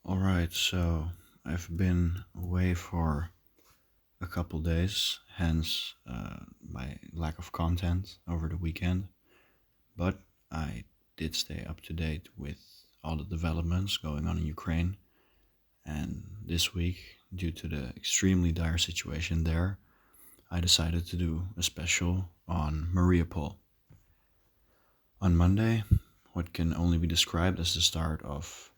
Alright, so I've been away for a couple days, hence my lack of content over the weekend, but I did stay up to date with all the developments going on in Ukraine. And this week, due to the extremely dire situation there, I decided to do a special on Mariupol. On Monday, what can only be described as the start of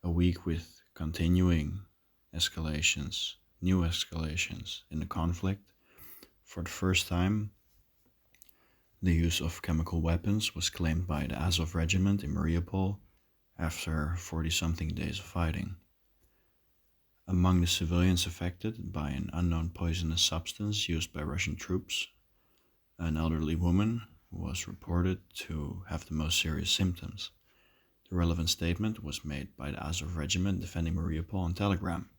a week with continuing escalations, new escalations in the conflict. For the first time, the use of chemical weapons was claimed by the Azov regiment in Mariupol after 40 something days of fighting. Among the civilians affected by an unknown poisonous substance used by Russian troops, an elderly woman was reported to have the most serious symptoms. The relevant statement was made by the Azov regiment defending Mariupol on Telegram,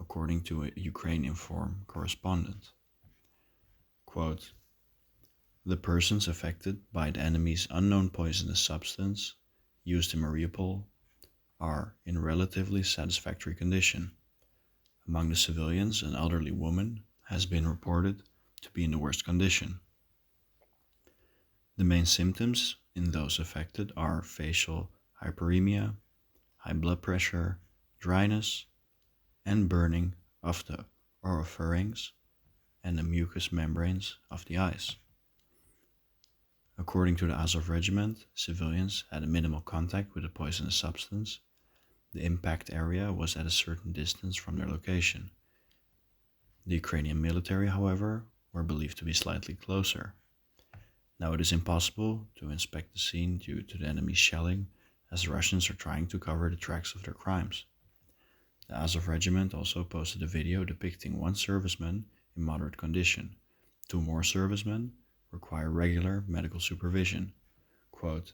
according to a Ukraine Inform correspondent. Quote, the persons affected by the enemy's unknown poisonous substance used in Mariupol are in relatively satisfactory condition. Among the civilians, an elderly woman has been reported to be in the worst condition. The main symptoms in those affected are facial hyperemia, high blood pressure, dryness, and burning of the oropharynx and the mucous membranes of the eyes. According to the Azov regiment, civilians had a minimal contact with the poisonous substance. The impact area was at a certain distance from their location. The Ukrainian military, however, were believed to be slightly closer. Now it is impossible to inspect the scene due to the enemy's shelling, as the Russians are trying to cover the tracks of their crimes. The Azov regiment also posted a video depicting one serviceman in moderate condition. Two more servicemen require regular medical supervision. Quote,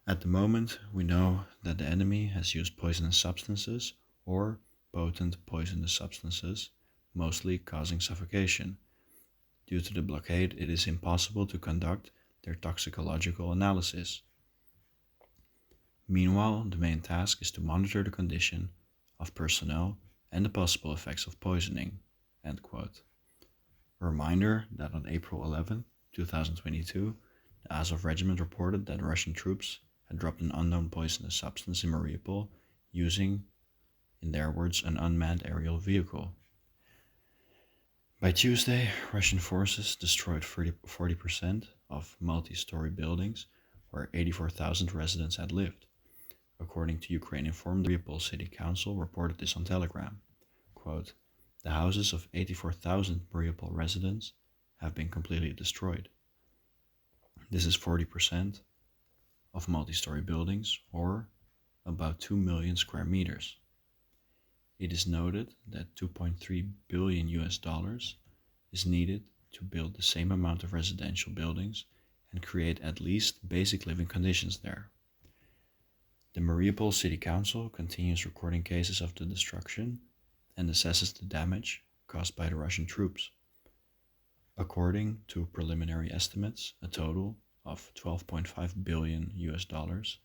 at the moment, we know that the enemy has used poisonous substances or potent poisonous substances, mostly causing suffocation. Due to the blockade, it is impossible to conduct their toxicological analysis. Meanwhile, the main task is to monitor the condition of personnel and the possible effects of poisoning. End quote. A reminder that on April 11, 2022, the Azov regiment reported that Russian troops had dropped an unknown poisonous substance in Mariupol using, in their words, an unmanned aerial vehicle. By Tuesday, Russian forces destroyed 40% of multi-story buildings where 84,000 residents had lived. According to Ukraine Inform, the Mariupol City Council reported this on Telegram. Quote, the houses of 84,000 Mariupol residents have been completely destroyed. This is 40% of multi-story buildings, or about 2 million square meters. It is noted that 2.3 billion US dollars is needed to build the same amount of residential buildings and create at least basic living conditions there. The Mariupol City Council continues recording cases of the destruction and assesses the damage caused by the Russian troops. According to preliminary estimates, a total of 12.5 billion US dollars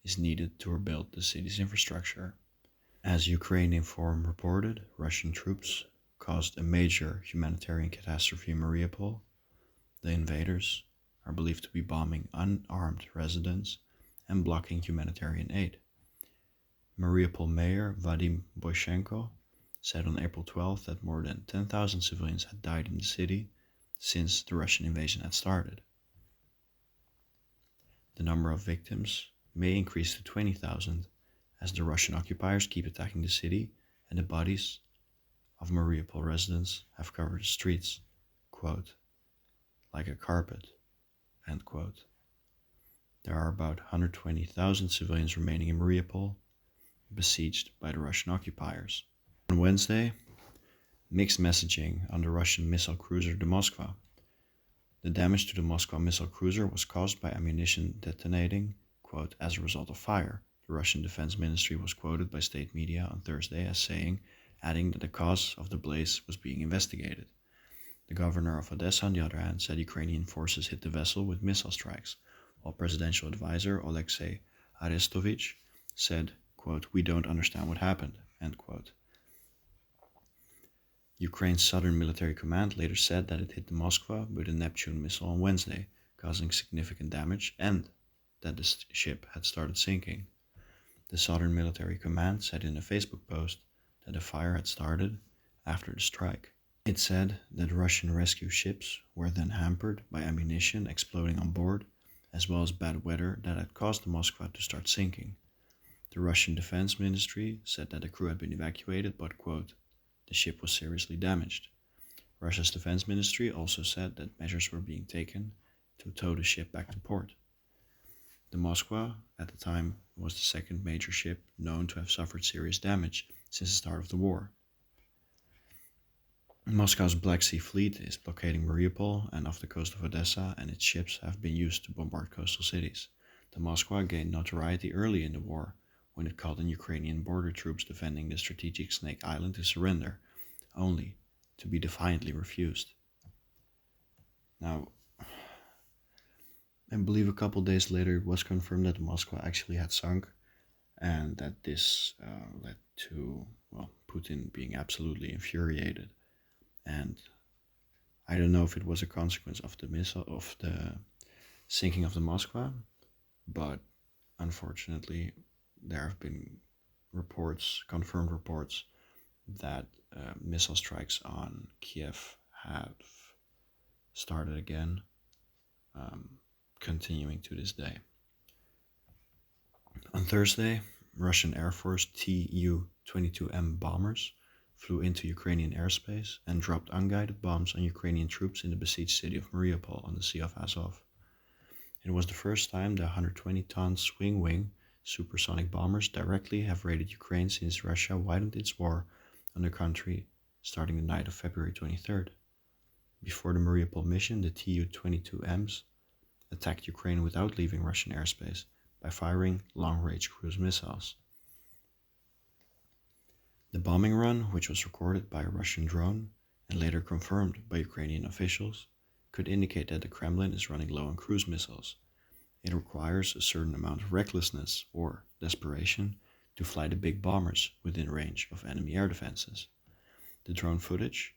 is needed to rebuild the city's infrastructure. As Ukraine Inform reported, Russian troops caused a major humanitarian catastrophe in Mariupol. The invaders are believed to be bombing unarmed residents and blocking humanitarian aid. Mariupol Mayor Vadim Boychenko said on April 12 that more than 10,000 civilians had died in the city since the Russian invasion had started. The number of victims may increase to 20,000 as the Russian occupiers keep attacking the city and the bodies of Mariupol residents have covered the streets, quote, like a carpet, end quote. There are about 120,000 civilians remaining in Mariupol, besieged by the Russian occupiers. On Wednesday, mixed messaging on the Russian missile cruiser the Moskva. The damage to the Moskva missile cruiser was caused by ammunition detonating, quote, as a result of fire. The Russian Defense Ministry was quoted by state media on Thursday as saying, adding that the cause of the blaze was being investigated. The governor of Odessa, on the other hand, said Ukrainian forces hit the vessel with missile strikes, while presidential advisor Alexei Arestovich said, quote, "We don't understand what happened," end quote. Ukraine's Southern Military Command later said that it hit the Moskva with a Neptune missile on Wednesday, causing significant damage, and that the ship had started sinking. The Southern Military Command said in a Facebook post that a fire had started after the strike. It said that Russian rescue ships were then hampered by ammunition exploding on board, as well as bad weather that had caused the Moskva to start sinking. The Russian Defense Ministry said that the crew had been evacuated, but, quote, "the ship was seriously damaged." Russia's Defense Ministry also said that measures were being taken to tow the ship back to port. The Moskva, at the time, was the second major ship known to have suffered serious damage since the start of the war. Moscow's Black Sea Fleet is blockading Mariupol and off the coast of Odessa, and its ships have been used to bombard coastal cities. The Moskva gained notoriety early in the war when it called on Ukrainian border troops defending the strategic Snake Island to surrender, only to be defiantly refused. Now, I believe a couple days later it was confirmed that the Moskva actually had sunk, and that this led to, well, Putin being absolutely infuriated. And I don't know if it was a consequence of the sinking of the Moskva, but unfortunately there have been confirmed reports, that missile strikes on Kiev have started again, continuing to this day. On Thursday, Russian Air Force Tu-22M bombers flew into Ukrainian airspace and dropped unguided bombs on Ukrainian troops in the besieged city of Mariupol on the Sea of Azov. It was the first time the 120-ton swing-wing supersonic bombers directly have raided Ukraine since Russia widened its war on the country starting the night of February 23rd. Before the Mariupol mission, the Tu-22Ms attacked Ukraine without leaving Russian airspace by firing long-range cruise missiles. The bombing run, which was recorded by a Russian drone and later confirmed by Ukrainian officials, could indicate that the Kremlin is running low on cruise missiles. It requires a certain amount of recklessness or desperation to fly the big bombers within range of enemy air defenses. The drone footage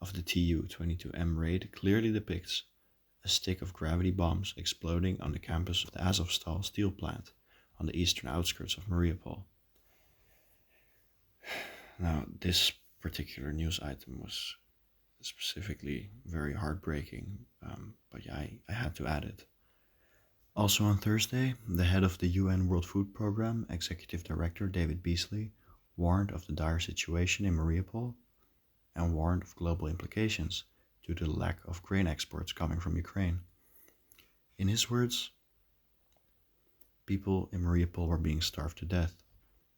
of the Tu-22M raid clearly depicts a stick of gravity bombs exploding on the campus of the Azovstal steel plant on the eastern outskirts of Mariupol. Now, this particular news item was specifically very heartbreaking, but yeah, I had to add it. Also on Thursday, the head of the UN World Food Programme, Executive Director David Beasley, warned of the dire situation in Mariupol and warned of global implications due to the lack of grain exports coming from Ukraine. In his words, people in Mariupol were being starved to death.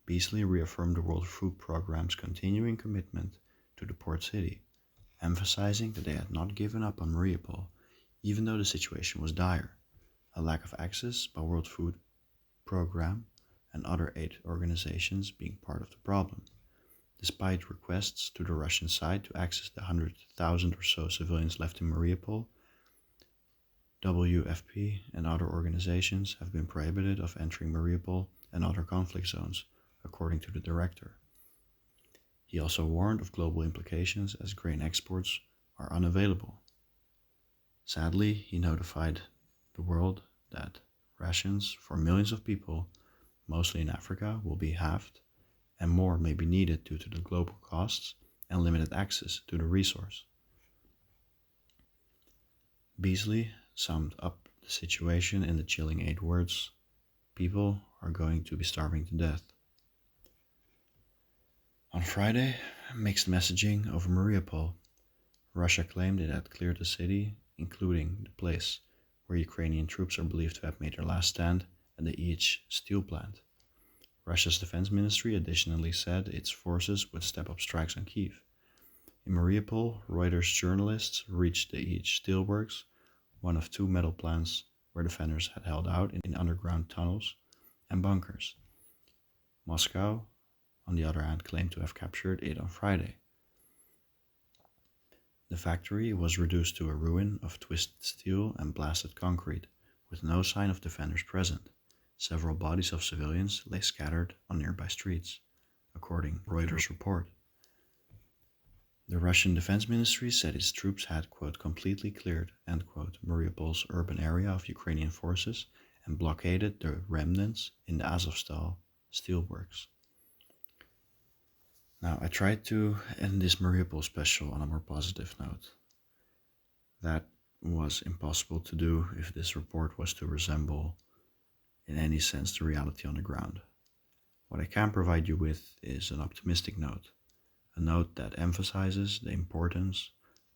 Beasley reaffirmed the World Food Programme's continuing commitment to the port city, emphasizing that they had not given up on Mariupol, even though the situation was dire, a lack of access by World Food Programme and other aid organizations being part of the problem. Despite requests to the Russian side to access the 100,000 or so civilians left in Mariupol, WFP and other organizations have been prohibited of entering Mariupol and other conflict zones, according to the director. He also warned of global implications as grain exports are unavailable. Sadly, he notified the world that rations for millions of people, mostly in Africa, will be halved, and more may be needed due to the global costs and limited access to the resource. Beasley summed up the situation in the chilling 8 words: people are going to be starving to death. On Friday, mixed messaging over Mariupol. Russia claimed it had cleared the city, including the place where Ukrainian troops are believed to have made their last stand at the EH steel plant. Russia's defense ministry additionally said its forces would step up strikes on Kyiv. In Mariupol, Reuters journalists reached the EH steelworks, one of 2 metal plants where defenders had held out in underground tunnels and bunkers. Moscow, on the other hand, claimed to have captured it on Friday. The factory was reduced to a ruin of twisted steel and blasted concrete, with no sign of defenders present. Several bodies of civilians lay scattered on nearby streets, according to Reuters report. The Russian Defense Ministry said its troops had, quote, completely cleared, end quote, Mariupol's urban area of Ukrainian forces and blockaded the remnants in the Azovstal steelworks. Now, I tried to end this Mariupol special on a more positive note. That was impossible to do if this report was to resemble, in any sense, the reality on the ground. What I can provide you with is an optimistic note, a note that emphasizes the importance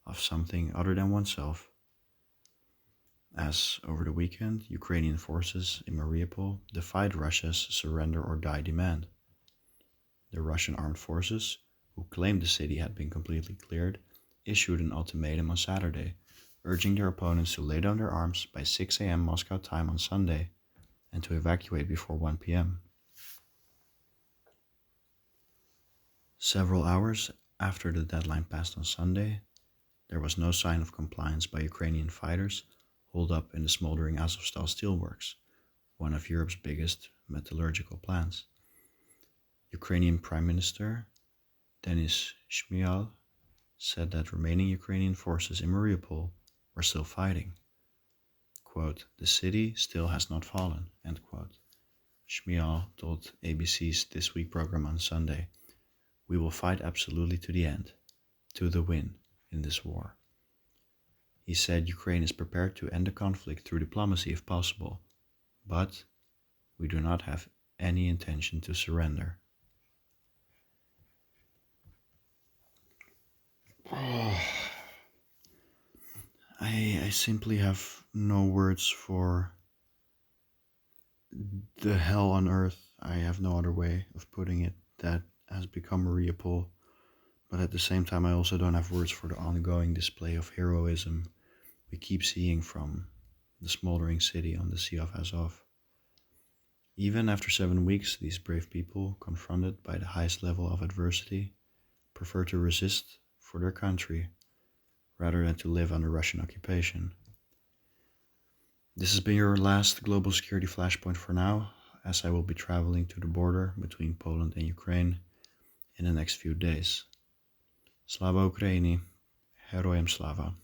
of something other than oneself, as over the weekend, Ukrainian forces in Mariupol defied Russia's surrender or die demand. The Russian armed forces, who claimed the city had been completely cleared, issued an ultimatum on Saturday, urging their opponents to lay down their arms by 6 a.m. Moscow time on Sunday and to evacuate before 1 p.m. Several hours after the deadline passed on Sunday, there was no sign of compliance by Ukrainian fighters holed up in the smoldering Azovstal steelworks, one of Europe's biggest metallurgical plants. Ukrainian Prime Minister Denis Shmyhal said that remaining Ukrainian forces in Mariupol were still fighting. Quote, the city still has not fallen, end quote. Shmyhal told ABC's This Week program on Sunday, we will fight absolutely to the end, to the win in this war. He said Ukraine is prepared to end the conflict through diplomacy if possible, but we do not have any intention to surrender. I simply have no words for the hell on earth. I have no other way of putting it that has become Mariupol. But at the same time, I also don't have words for the ongoing display of heroism we keep seeing from the smoldering city on the Sea of Azov. Even after 7 weeks, these brave people, confronted by the highest level of adversity, prefer to resist for their country rather than to live under Russian occupation. This has been your last Global Security Flashpoint for now, as I will be traveling to the border between Poland and Ukraine in the next few days. Slava Ukraini, Heroyam Slava.